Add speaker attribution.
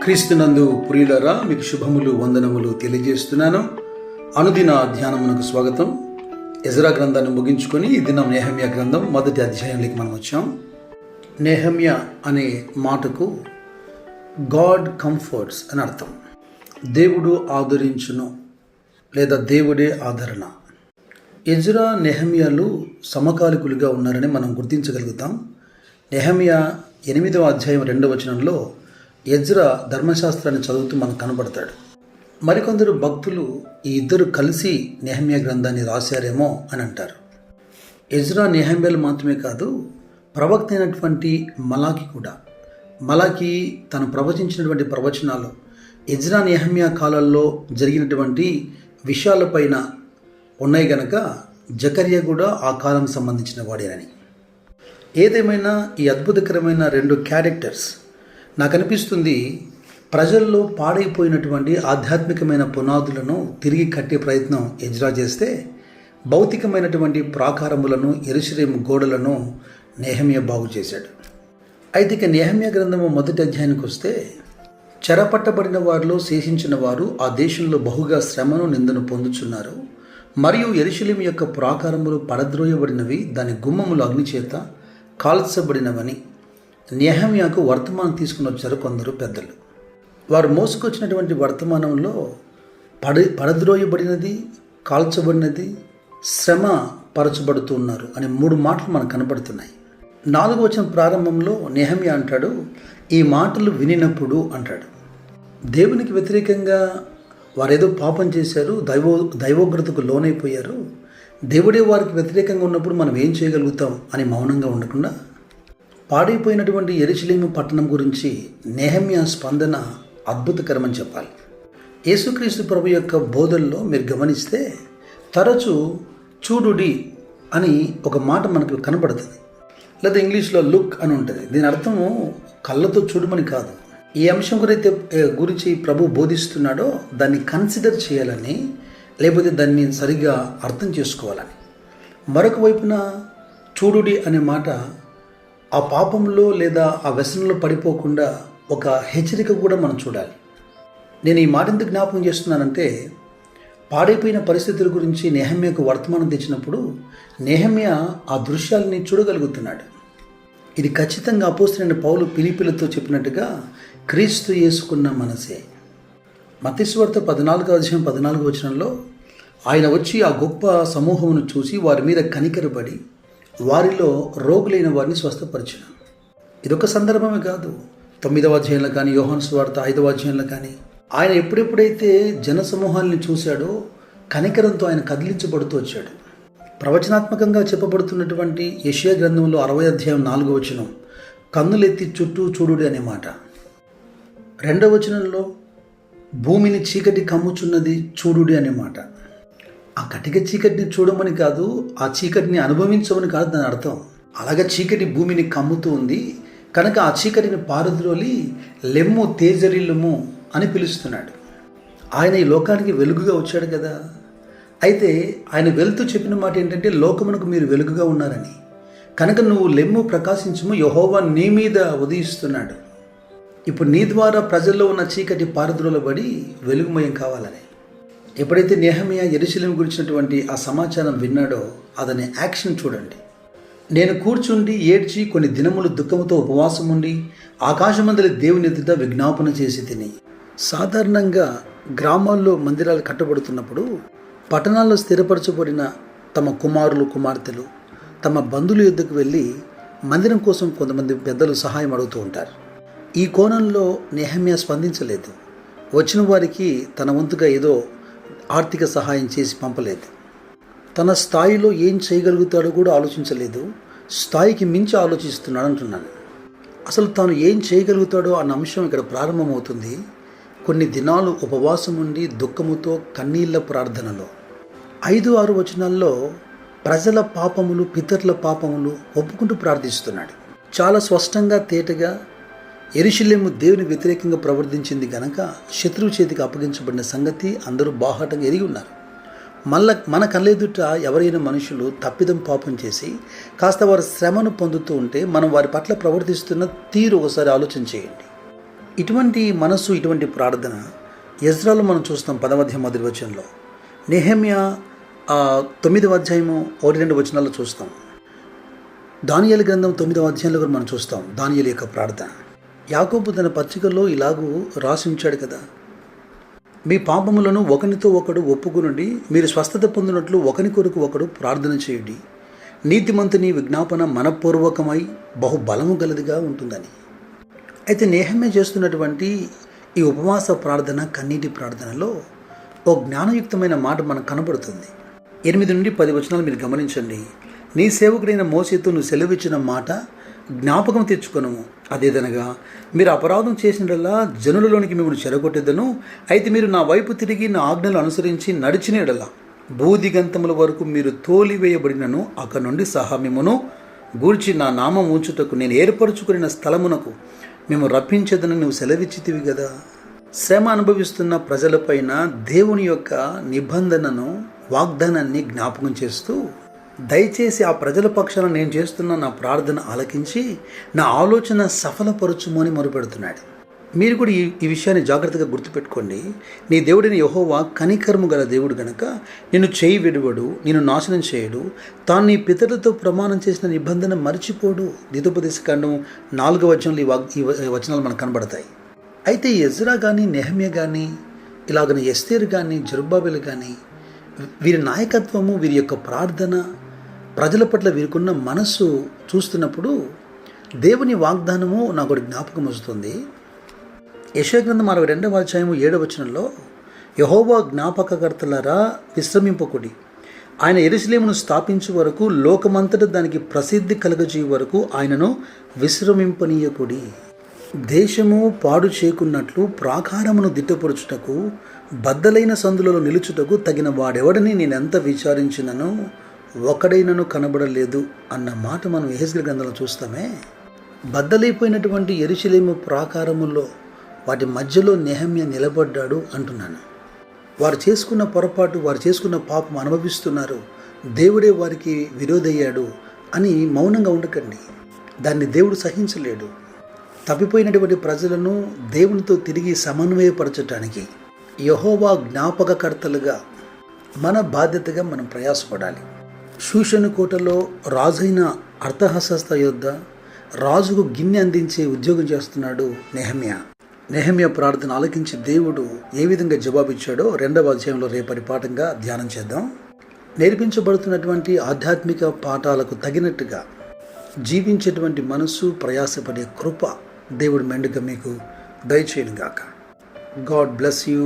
Speaker 1: క్రీస్తునందు ప్రియులరా, మీకు శుభములు వందనములు తెలియజేస్తున్నాను. అనుదిన ధ్యానమునకు స్వాగతం. ఎజ్రా గ్రంథాన్ని ముగించుకొని ఈ దినం నెహెమ్యా గ్రంథం మొదటి అధ్యాయంలోకి మనం వచ్చాం. నెహెమ్యా అనే మాటకు గాడ్ కంఫర్ట్స్ అని అర్థం. దేవుడు ఆదరించును లేదా దేవుడే ఆదరణ. ఎజ్రా నెహెమ్యాలు సమకాలికులుగా ఉన్నారని మనం గుర్తించగలుగుతాం. నెహెమ్యా 8వ అధ్యాయం 2వ వచనంలో ఎజ్రా ధర్మశాస్త్రాన్ని చదువుతూ మనకు కనబడతాడు. మరికొందరు భక్తులు ఈ ఇద్దరు కలిసి నెహెమ్యా గ్రంథాన్ని రాశారేమో అని అంటారు. ఎజ్రా నెహెమ్యాలు మాత్రమే కాదు, ప్రవక్త అయినటువంటి మలాకి కూడా. మలాకి తను ప్రవచించినటువంటి ప్రవచనాలు ఎజ్రా నెహెమ్యా కాలాల్లో జరిగినటువంటి విషయాలపైన ఉన్నాయి గనక జకర్యా కూడా ఆ కాలం సంబంధించిన వాడేనని. ఏదేమైనా ఈ అద్భుతకరమైన రెండు క్యారెక్టర్స్ నాకు అనిపిస్తుంది, ప్రజల్లో పాడైపోయినటువంటి ఆధ్యాత్మికమైన పునాదులను తిరిగి కట్టే ప్రయత్నం ఎజ్రా చేస్తే, భౌతికమైనటువంటి ప్రాకారములను యెరూషలేము గోడలను నెహెమ్యా బాగు చేశాడు. అయితే ఇక నెహెమ్యా గ్రంథము మొదటి అధ్యాయానికి వస్తే, చెరపట్టబడిన వారిలో శేషించిన వారు ఆ దేశంలో బహుగా శ్రమను నిందను పొందుచున్నారు, మరియు యెరూషలేము యొక్క ప్రాకారములు పడద్రోయబడినవి, దాని గుమ్మములు అగ్నిచేత కాల్చబడినవని నెహెమ్యాకు వర్తమానం తీసుకుని వచ్చారు కొందరు పెద్దలు. వారు మోసుకొచ్చినటువంటి వర్తమానంలో పడద్రోయబడినది, కాల్చబడినది, శ్రమ పరచబడుతున్నారు అనే 3 మాటలు మనకు కనపడుతున్నాయి. 4వ వచనం ప్రారంభంలో నెహెమ్యా అంటాడు, ఈ మాటలు వినినప్పుడు అంటాడు. దేవునికి వ్యతిరేకంగా వారేదో పాపం చేశారు, దైవోగ్రతకు లోనైపోయారు. దేవుడే వారికి వ్యతిరేకంగా ఉన్నప్పుడు మనం ఏం చేయగలుగుతాం అని మౌనంగా ఉండకుండా, పాడైపోయినటువంటి యెరూషలేము పట్టణం గురించి నెహెమ్యా స్పందన అద్భుతకరమని చెప్పాలి. యేసుక్రీస్తు ప్రభు యొక్క బోధల్లో మీరు గమనిస్తే తరచూ చూడుడి అని ఒక మాట మనకు కనపడుతుంది, లేదా ఇంగ్లీష్లో లుక్ అని ఉంటుంది. దీని అర్థము కళ్ళతో చూడమని కాదు. ఈ అంశం గురించి ప్రభు బోధిస్తున్నాడో దాన్ని కన్సిడర్ చేయాలని, లేకపోతే దాన్ని సరిగ్గా అర్థం చేసుకోవాలని. మరొక వైపున చూడుడి అనే మాట ఆ పాపంలో లేదా ఆ వ్యసనంలో పడిపోకుండా ఒక హెచ్చరిక కూడా మనం చూడాలి. నేను ఈ మాట ఎందుకు జ్ఞాపకం చేస్తున్నానంటే, పాడైపోయిన పరిస్థితుల గురించి నెహెమ్యాకు వర్తమానం తెచ్చినప్పుడు నెహెమ్యా ఆ దృశ్యాలని చూడగలుగుతున్నాడు. ఇది ఖచ్చితంగా అపోస్తలుడైన పౌలు ఫిలిప్పీలతో చెప్పినట్టుగా క్రీస్తు యేసుకున్న మనసే. మత్తయి సువార్త 14వ అధ్యాయం 14వ వచనంలో ఆయన వచ్చి ఆ గొప్ప సమూహమును చూసి వారి మీద కనికరపడి వారిలో రోగులైన వారిని స్వస్థపరిచిన. ఇదొక సందర్భమే కాదు, 9వ అధ్యాయంలో కానీ, యోహాను సువార్త 5వ అధ్యాయంలో కానీ, ఆయన ఎప్పుడెప్పుడైతే జన సమూహాన్ని చూశాడో కనికరంతో ఆయన కదిలించబడుతూ వచ్చాడు. ప్రవచనాత్మకంగా చెప్పబడుతున్నటువంటి యెషయా గ్రంథంలో 60వ అధ్యాయం 4వ వచనం, కన్నులెత్తి చుట్టూ చూడుడి అనే మాట. 2వ వచనంలో భూమిని చీకటి కమ్ముచున్నది చూడుడి అనే మాట. ఆ కటిక చీకటిని చూడమని కాదు, ఆ చీకటిని అనుభవించమని కాదు దాని అర్థం. అలాగే చీకటి భూమిని కమ్ముతూ ఉంది కనుక ఆ చీకటిని పారద్రోలి లెమ్ము తేజరిల్లుము అని పిలుస్తున్నాడు. ఆయన ఈ లోకానికి వెలుగుగా వచ్చాడు కదా. అయితే ఆయన వెళ్తూ చెప్పిన మాట ఏంటంటే, లోకమునకు మీరు వెలుగుగా ఉన్నారని, కనుక నువ్వు లెమ్ము ప్రకాశించుము, యెహోవా నీ మీద ఉదయిస్తున్నాడు. ఇప్పుడు నీ ద్వారా ప్రజల్లో ఉన్న చీకటి పారద్రోలబడి వెలుగుమయం కావాలని. ఎప్పుడైతే నెహెమ్యా యెరూషలేము గురించినటువంటి ఆ సమాచారం విన్నాడో అతని యాక్షన్ చూడండి. నేను కూర్చుండి ఏడ్చి కొన్ని దినములు దుఃఖముతో ఉపవాసం ఉండి ఆకాశమందలి దేవుని ఎదుట విజ్ఞాపన చేసి తిని. సాధారణంగా గ్రామాల్లో మందిరాలు కట్టబడుతున్నప్పుడు పట్టణాల్లో స్థిరపరచబడిన తమ కుమారులు కుమార్తెలు తమ బంధువుల యొద్దకు వెళ్ళి మందిరం కోసం కొంతమంది పెద్దలు సహాయం అడుగుతూ ఉంటారు. ఈ కోణంలో నెహెమ్యా స్పందించలేదు. వచ్చిన వారికి తన వంతుగా ఏదో ఆర్థిక సహాయం చేసి పంపలేదు. తన స్థాయిలో ఏం చేయగలుగుతాడో కూడా ఆలోచించలేదు. స్థాయికి మించి ఆలోచిస్తున్నాడు అంటున్నాను. అసలు తాను ఏం చేయగలుగుతాడో అన్న అంశం ఇక్కడ ప్రారంభమవుతుంది. కొన్ని దినాలు ఉపవాసం ఉండి దుఃఖముతో కన్నీళ్ల ప్రార్థనలో. 5-6 వచనాల్లో ప్రజల పాపములు, పితరుల పాపములు ఒప్పుకుంటూ ప్రార్థిస్తున్నాడు. చాలా స్పష్టంగా తేటగా యెరూషలేము దేవుని వ్యతిరేకంగా ప్రవర్తించింది గనక శత్రువు చేతికి అప్పగించబడిన సంగతి అందరూ బాహాటంగా ఎరిగి ఉన్నారు. మన కళ్ళెదుట ఎవరైనా మనుషులు తప్పిదం పాపం చేసి కాస్త వారి శ్రమను పొందుతూ ఉంటే మనం వారి పట్ల ప్రవర్తిస్తున్న తీరు ఒకసారి ఆలోచన చేయండి. ఇటువంటి మనస్సు, ఇటువంటి ప్రార్థన ఎజ్రాలో మనం చూస్తాం 10వ అధ్యాయం మొదటి వచనంలో. నెహెమ్యా 9వ అధ్యాయము 1-2 వచనాల్లో చూస్తాం. దానియేలు గ్రంథం 9వ అధ్యాయంలో కూడా మనం చూస్తాం దానియేలు యొక్క ప్రార్థన. యాకోబు తన పత్రికల్లో ఇలాగూ రాసి ఉంచాడు కదా, మీ పాపములను ఒకనితో ఒకడు ఒప్పుకునుండి మీరు స్వస్థత పొందినట్లు ఒకని కొరకు ఒకడు ప్రార్థన చేయుడి. నీతిమంతుని విజ్ఞాపన మనపూర్వకమై బహుబలము గలదిగా ఉంటుందని. అయితే నెహెమ్యా చేస్తున్నటువంటి ఈ ఉపవాస ప్రార్థన, కన్నీటి ప్రార్థనలో ఓ జ్ఞానయుక్తమైన మాట మనకు కనబడుతుంది. 8-10 వచనాలు మీరు గమనించండి. నీ సేవకుడైన మోషేతో నువ్వు సెలవిచ్చిన మాట జ్ఞాపకం తెచ్చుకొను. అదేదనగా, మీరు అపరాధం చేసినలా జనులలోనికి మిమ్మల్ని చెరగొట్టేదను. అయితే మీరు నా వైపు తిరిగి నా ఆజ్ఞలు అనుసరించి నడిచిన ఎడల భూదిగంతముల వరకు మీరు తోలివేయబడినను అక్కడి నుండి సహా మిమ్మను గూర్చి నా నామం ఉంచుటకు నేను ఏర్పరచుకున్న స్థలమునకు మేము రప్పించేదని నువ్వు సెలవిచ్చితివి కదా. శ్రమ అనుభవిస్తున్న ప్రజలపైన దేవుని యొక్క నిబంధనను, వాగ్దానాన్ని జ్ఞాపకం చేస్తూ, దయచేసి ఆ ప్రజల పక్షాన నేను చేస్తున్న నా ప్రార్థన ఆలకించి నా ఆలోచన సఫలపరచుము అని మొరుపెడుతున్నాడు. మీరు కూడా ఈ విషయాన్ని జాగ్రత్తగా గుర్తుపెట్టుకోండి. నీ దేవుడిని యెహోవా కనికరము గల దేవుడు గనక నిన్ను చేయి విడువడు, నిన్ను నాశనం చేయడు. తాను నీ పితరులతో ప్రమాణం చేసిన నిబంధన మర్చిపోడు. ద్వితోపదేశకాండం 4వ వచనంలో ఈ వచనాలు మనకు కనబడతాయి. అయితే ఎజ్రా కానీ, నెహెమ్యా కానీ, ఇలాగన ఎస్తేరు కానీ, జెరుబ్బాబెలు కానీ, వీరి నాయకత్వము, వీరి యొక్క ప్రార్థన, ప్రజల పట్ల వీరికున్న మనస్సు చూస్తున్నప్పుడు దేవుని వాగ్దానము నాకు జ్ఞాపకం వస్తుంది. యెషయా గ్రంథం 62వ అధ్యాయము 7వ వచనంలో, యెహోవా జ్ఞాపకకర్తలారా విశ్రమింపకుడి, ఆయన యెరూషలేమును స్థాపించే వరకు, లోకమంతటా దానికి ప్రసిద్ధి కలగజేయ వరకు ఆయనను విశ్రమింపనీయకుడి. దేశము పాడు చేయకున్నట్లు ప్రాకారమును దిట్టపరుచుటకు, బద్దలైన సందులలో నిలుచుటకు తగిన వాడెవడని నేనెంత విచారించినను ఒకడైనను కనబడలేదు అన్న మాట మనం యెహెజ్కేలు గ్రంథంలో చూస్తామే. బద్దలైపోయినటువంటి యెరూషలేము ప్రాకారముల్లో వాటి మధ్యలో నెహెమ్యా నిలబడ్డాడు అంటున్నాను. వారు చేసుకున్న పొరపాటు, వారు చేసుకున్న పాపం అనుభవిస్తున్నారు, దేవుడే వారికి విరోధయ్యాడు అని మౌనంగా ఉండకండి. దాన్ని దేవుడు సహించలేడు. తప్పిపోయినటువంటి ప్రజలను దేవునితో తిరిగి సమన్వయపరచటానికి యెహోవా జ్ఞాపకకర్తలుగా మన బాధ్యతగా మనం ప్రయాసపడాలి. షూషను కోటలో రాజైన అర్తహషస్త యొద్ద రాజుకు గిన్నె అందించే ఉద్యోగం చేస్తున్నాడు నెహెమ్యా. నెహెమ్యా ప్రార్థన ఆలకించి దేవుడు ఏ విధంగా జవాబిచ్చాడో 2వ అధ్యాయంలో రేపటి పాఠంగా ధ్యానం చేద్దాం. నేర్పించబడుతున్నటువంటి ఆధ్యాత్మిక పాఠాలకు తగినట్టుగా జీవించేటువంటి మనసు, ప్రయాసపడే కృప దేవుడు మెండుగా మీకు దయచేయను గాక. God bless you.